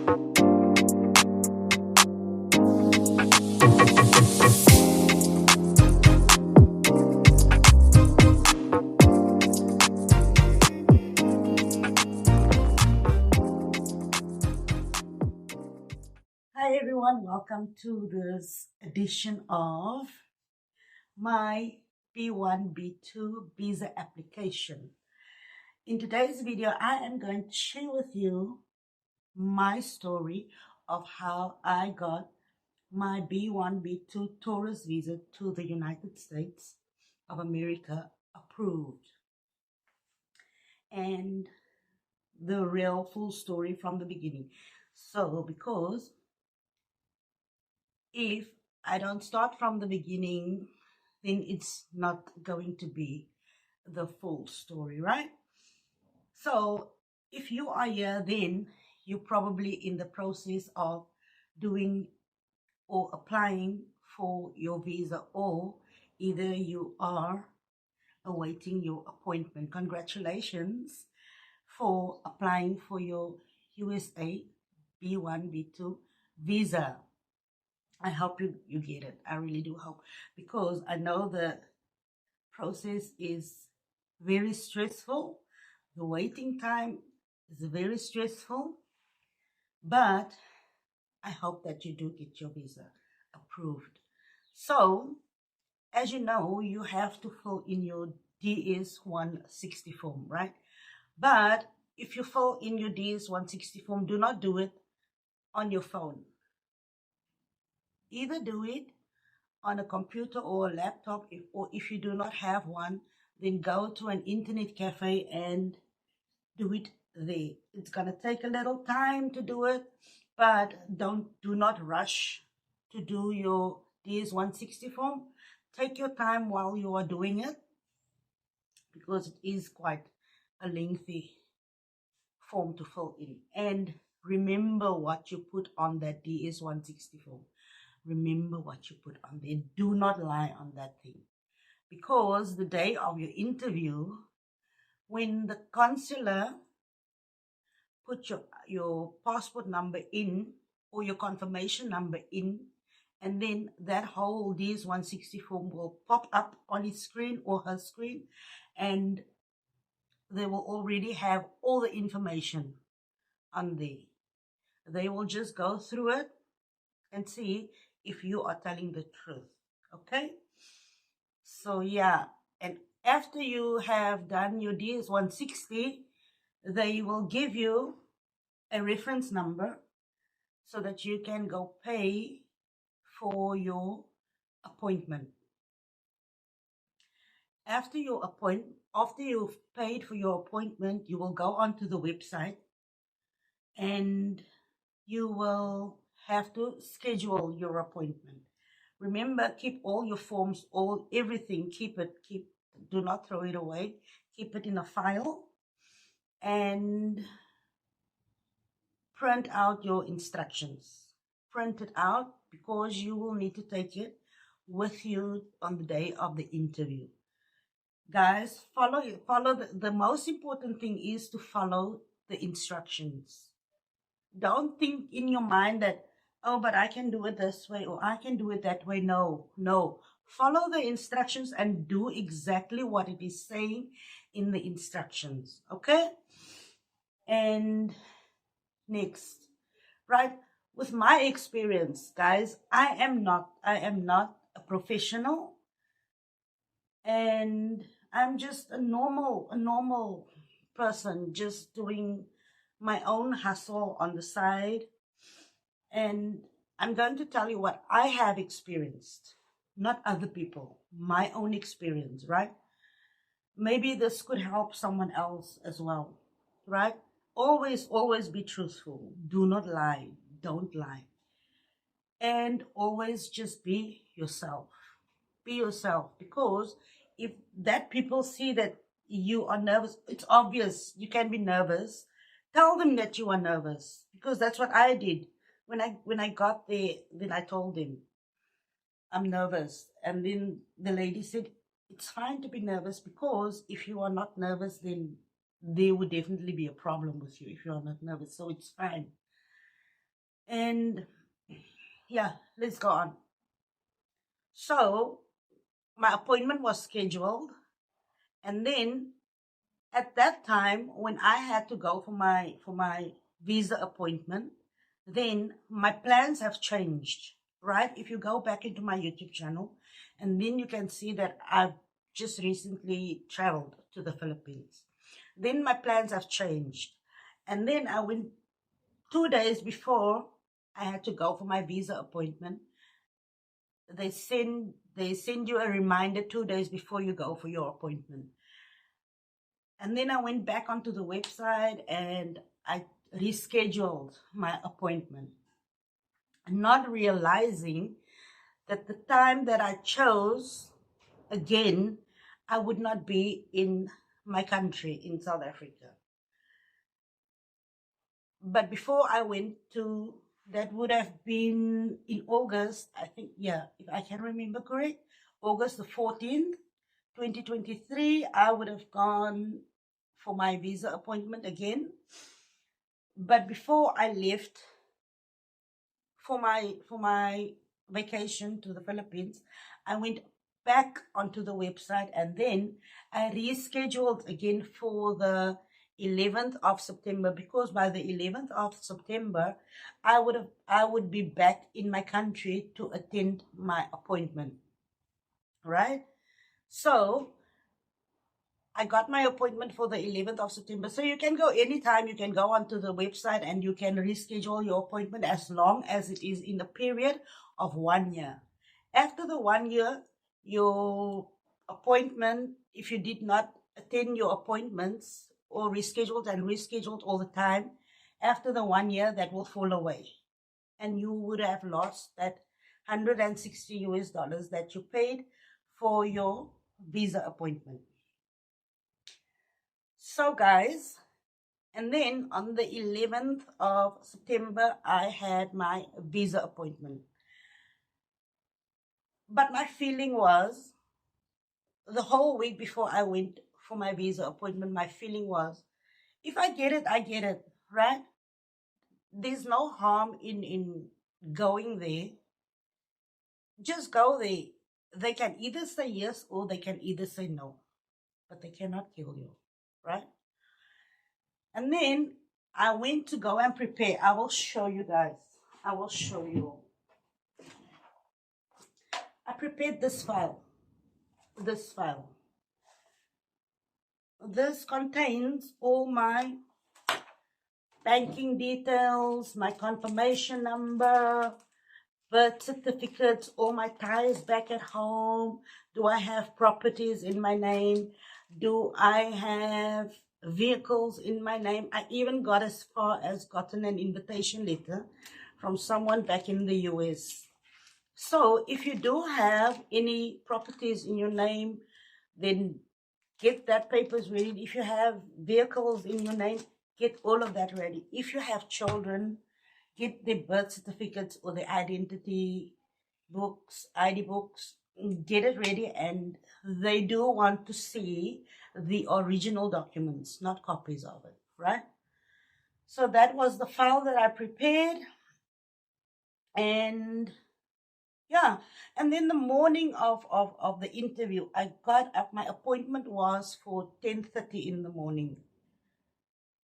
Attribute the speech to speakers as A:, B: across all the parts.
A: Hi everyone, welcome to this edition of my B1 B2 visa application. In today's video, I am going to share with you my story of how I got my B1 B2 tourist visa to the United States of America approved, and the real full story from the beginning. So because if I don't start from the beginning, then it's not going to be the full story, right? So if you are here, then you're probably in the process of doing or applying for your visa, or either you are awaiting your appointment. Congratulations for applying for your USA B1 B2 visa. I hope you get it. I really do hope, because I know the process is very stressful. The waiting time is very stressful, but I hope that you do get your visa approved. So, as you know, you have to fill in your DS-160 form, right? But if you fill in your DS-160 form, do not do it on your phone. Either do it on a computer or a laptop, or if you do not have one, then go to an internet cafe and do it there. It's going to take a little time to do it, but do not rush to do your DS-160 form. Take your time while you are doing it, because it is quite a lengthy form to fill in. And remember what you put on that DS-160 form. Remember what you put on there. Do not lie on that thing, because the day of your interview, when the consular put your passport number in, or your confirmation number in, and then that whole DS-160 form will pop up on his screen or her screen, and they will already have all the information on there. They will just go through it and see if you are telling the truth. Okay? So yeah, and after you have done your DS-160, they will give you a reference number so that you can go pay for your appointment. After you've paid for your appointment, you will go onto the website and you will have to schedule your appointment. Remember, keep all your forms, everything, do not throw it away. Keep it in a file and print out your instructions. Print it out, because you will need to take it with you on the day of the interview. Guys, follow the most important thing is to follow the instructions. Don't think in your mind that, oh, but I can do it this way or I can do it that way. No. Follow the instructions and do exactly what it is saying in the instructions. Okay? And next, right? With my experience, guys, I am not a professional, and I'm just a normal person, just doing my own hustle on the side. And I'm going to tell you what I have experienced, not other people, my own experience, right? Maybe this could help someone else as well, right? Always be truthful. Do not lie. Don't lie. And always just be yourself. Be yourself, because if that people see that you are nervous, it's obvious you can be nervous. Tell them that you are nervous, because that's what I did. When I got there, then I told them I'm nervous. And then the lady said, it's fine to be nervous, because if you are not nervous, then there would definitely be a problem with you if you are not nervous. So it's fine. And yeah, let's go on. So my appointment was scheduled, and then at that time when I had to go for my visa appointment, then my plans have changed, right? If you go back into my YouTube channel, and then you can see that I've just recently traveled to the Philippines. Then my plans have changed. And then I went 2 days before I had to go for my visa appointment. They send you a reminder 2 days before you go for your appointment. And then I went back onto the website and I rescheduled my appointment, not realizing that the time that I chose, again, I would not be in my country, in South Africa. But before I went to, that would have been in August, I think, yeah, if I can remember correct, August the 14th, 2023, I would have gone for my visa appointment again. But before I left for my vacation to the Philippines, I went back onto the website and then I rescheduled again for the 11th of September, because by the 11th of September I would be back in my country to attend my appointment, right? So I got my appointment for the 11th of September. So you can go anytime. You can go onto the website and you can reschedule your appointment as long as it is in the period of 1 year. After the 1 year, your appointment, if you did not attend your appointments or rescheduled all the time, after the 1 year, that will fall away. And you would have lost that $160 that you paid for your visa appointment. So guys, and then on the 11th of September, I had my visa appointment. But my feeling was, the whole week before I went for my visa appointment, my feeling was, if I get it, I get it, right? There's no harm in going there. Just go there. They can either say yes or they can either say no, but they cannot kill you, right? And then I went to go and prepare. I will show you guys. I will show you. I prepared this file. This file. This contains all my banking details, my confirmation number, birth certificates, all my ties back at home. Do I have properties in my name? Do I have vehicles in my name? I even got as far as gotten an invitation letter from someone back in the US. So if you do have any properties in your name, then get that papers ready. If you have vehicles in your name, get all of that ready. If you have children, get their birth certificates or the identity books, ID books, get it ready. And they do want to see the original documents, not copies of it, right? So that was the file that I prepared. And yeah, and then the morning of the interview, I got up, my appointment was for 10:30 in the morning.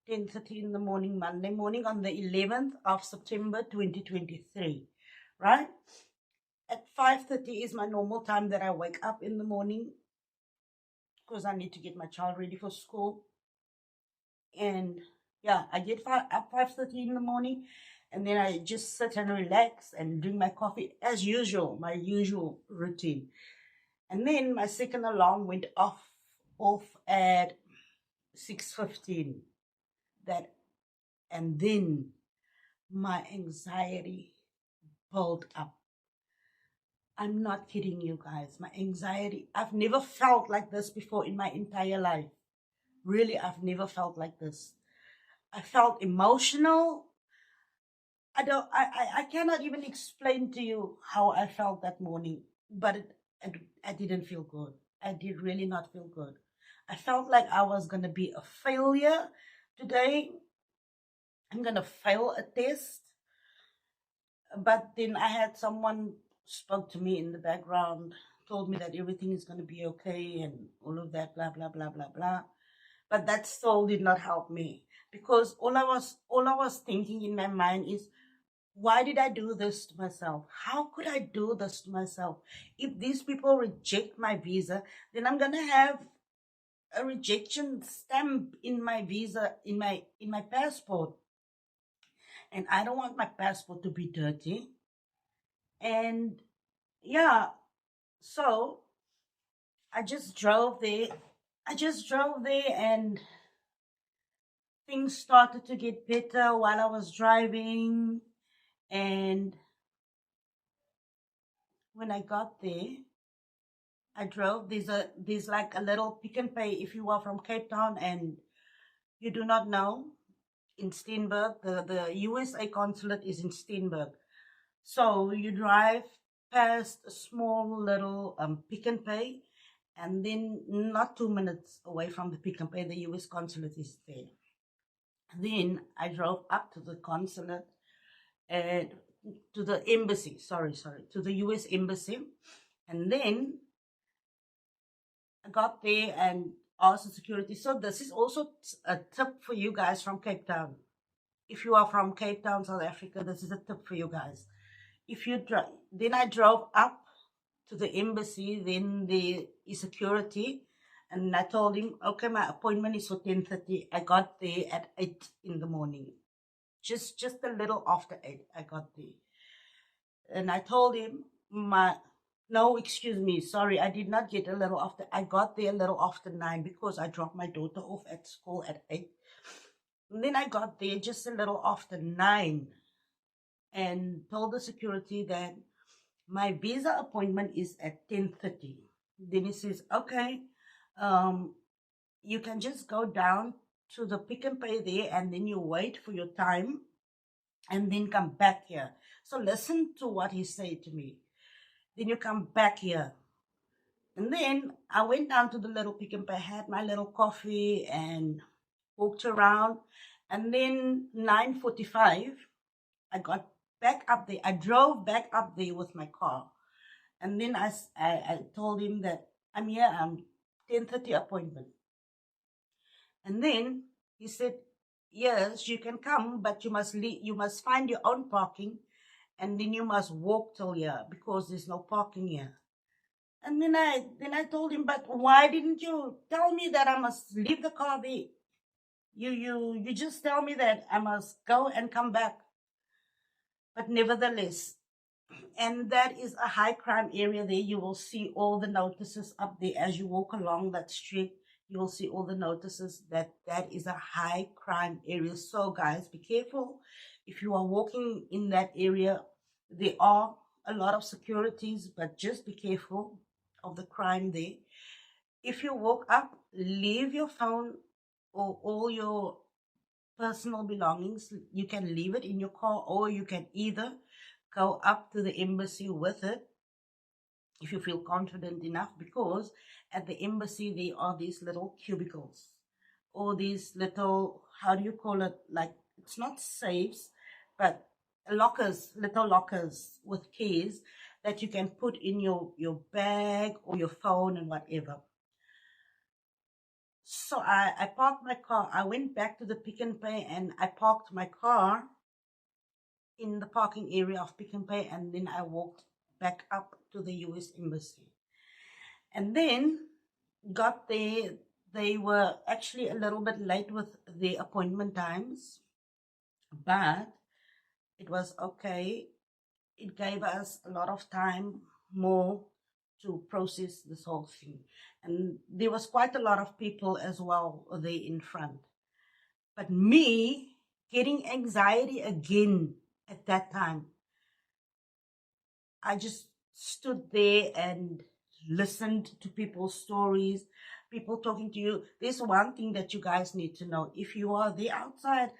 A: 10:30 in the morning, Monday morning on the 11th of September 2023, right? At 5:30 is my normal time that I wake up in the morning because I need to get my child ready for school. And yeah, I get up 5:30 in the morning, and then I just sit and relax and drink my coffee as usual, my usual routine. And then my second alarm went off at 6:15. And then my anxiety built up. I'm not kidding you guys. My anxiety, I've never felt like this before in my entire life. Really, I've never felt like this. I felt emotional. I cannot even explain to you how I felt that morning, but I didn't feel good. I did really not feel good. I felt like I was going to be a failure today. I'm going to fail a test. But then I had someone spoke to me in the background, told me that everything is going to be okay and all of that, blah, blah, blah, blah, blah. But that still did not help me, because all I was thinking in my mind is, why did I do this to myself? How could I do this to myself? If these people reject my visa, then I'm gonna have a rejection stamp in my visa, in my passport, and I don't want my passport to be dirty. And yeah, so I just drove there. And things started to get better while I was driving. And when I got there, I drove. There's like a little Pick and Pay if you are from Cape Town and you do not know. In Steenberg, the USA consulate is in Steenberg. So you drive past a small little Pick and Pay, and then not 2 minutes away from the Pick and Pay, the US consulate is there. Then I drove up to the consulate and to the embassy. Sorry, to the US embassy, and then I got there and asked the security. So this is also a tip for you guys from Cape Town. If you are from Cape Town, South Africa, this is a tip for you guys. If you drive, then I drove up to the embassy, then there is security, and I told him, okay, my appointment is for 10:30. I got there at 8 in the morning. Just a little after 8, I got there. And I told him no, excuse me, sorry, I did not get a little after. I got there a little after 9 because I dropped my daughter off at school at 8. And then I got there just a little after 9 and told the security that my visa appointment is at 10:30. Then he says, okay, you can just go down to the Pick and Pay there, and then you wait for your time and then come back here. So listen to what he said to me. Then you come back here. And then I went down to the little Pick and Pay, had my little coffee and walked around. And then 9:45, I got back up there. I drove back up there with my car. And then I told him that I'm here, I'm 10:30 appointment. And then he said, yes, you can come, but you must find your own parking, and then you must walk till here because there's no parking here. And then I told him, but why didn't you tell me that I must leave the car there? You just tell me that I must go and come back. But nevertheless, and that is a high crime area there. You will see all the notices up there as you walk along that street. You will see all the notices that is a high crime area. So guys, be careful. If you are walking in that area, there are a lot of securities, but just be careful of the crime there. If you walk up, leave your phone or all your personal belongings. You can leave it in your car, or you can either go up to the embassy with it if you feel confident enough, because at the embassy there are these little cubicles or these little, how do you call it, like, it's not safes, but little lockers with keys that you can put in your bag or your phone and whatever. So I parked my car. I went back to the Pick and Pay and I parked my car in the parking area of Pick and Pay, and then I walked back up to the US Embassy. And then got there. They were actually a little bit late with the appointment times, but it was okay. It gave us a lot of time more to process this whole thing. And there was quite a lot of people as well there in front. But me getting anxiety again at that time, I just stood there and listened to people's stories, people talking to you. There's one thing that you guys need to know. If you are there outside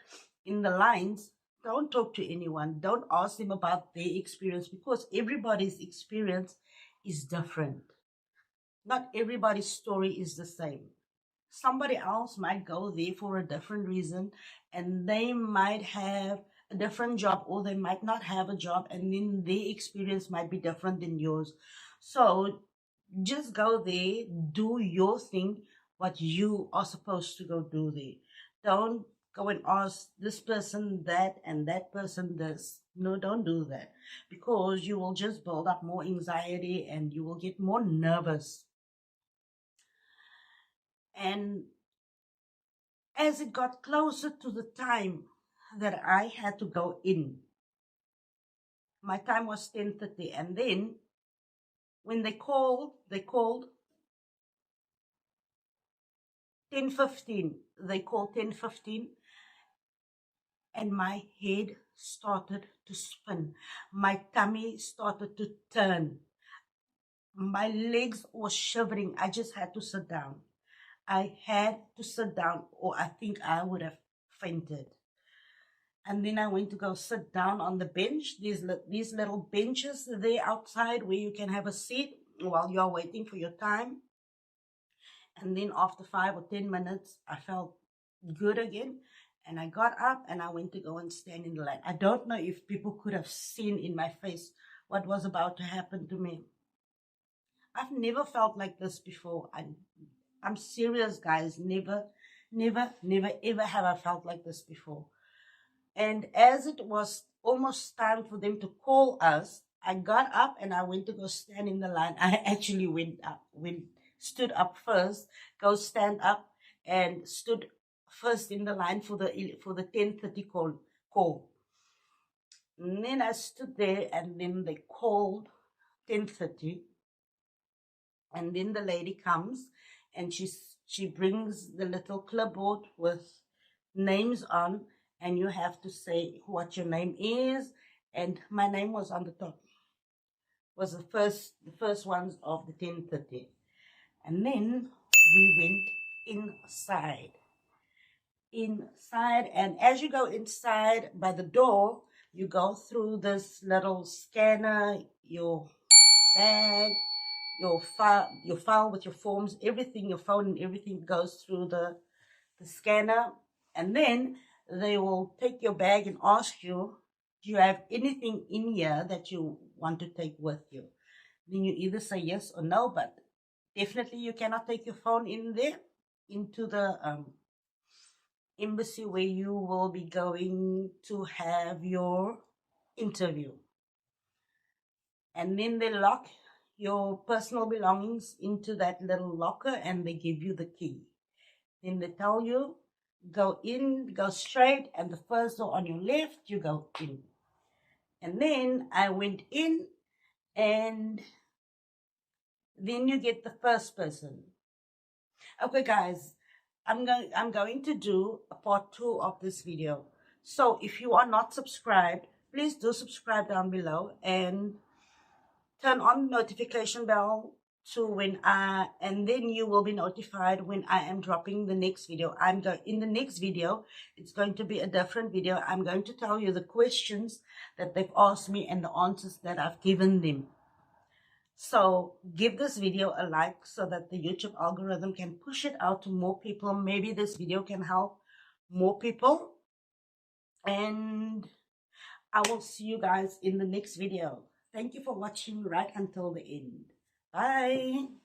A: in the lines, don't talk to anyone. Don't ask them about their experience, because everybody's experience is different. Not everybody's story is the same. Somebody else might go there for a different reason, and they might have a different job, or they might not have a job, and then their experience might be different than yours. So just go there, do your thing, what you are supposed to go do there. Don't go and ask this person that and that person this. No, don't do that, because you will just build up more anxiety and you will get more nervous. And as it got closer to the time that I had to go in, my time was 10:30, and then when they called 10:15. They called 10:15, and my head started to spin. My tummy started to turn. My legs were shivering. I just had to sit down. I had to sit down, or I think I would have fainted. And then I went to go sit down on the bench. These little benches there outside where you can have a seat while you're waiting for your time. And then after 5 or 10 minutes, I felt good again. And I got up and I went to go and stand in the line. I don't know if people could have seen in my face what was about to happen to me. I've never felt like this before. I'm serious, guys. Never, never, never, ever have I felt like this before. And as it was almost time for them to call us, I got up and I went to go stand in the line. I actually stood up first, go stand up, and stood first in the line for the 10:30 call. And then I stood there, and then they called 10:30, and then the lady comes and she brings the little clipboard with names on, and you have to say what your name is. And my name was on the top, was the first ones of the 10:30. And then we went inside, and as you go inside by the door, you go through this little scanner, your bag, your file with your forms, everything, your phone and everything goes through the scanner. And then they will take your bag and ask you, do you have anything in here that you want to take with you? Then you either say yes or no, but definitely you cannot take your phone in there, into the embassy where you will be going to have your interview. And then they lock your personal belongings into that little locker and they give you the key. Then they tell you, go in, go straight, and the first door on your left, you go in. And then I went in, and then you get the first person. Okay, guys, I'm going to do a part 2 of this video. So if you are not subscribed, please do subscribe down below and turn on the notification bell to and then you will be notified when I am dropping the next video. In the next video, it's going to be a different video. I'm going to tell you the questions that they've asked me and the answers that I've given them. So give this video a like so that the YouTube algorithm can push it out to more people. Maybe this video can help more people. And I will see you guys in the next video. Thank you for watching right until the end. Bye.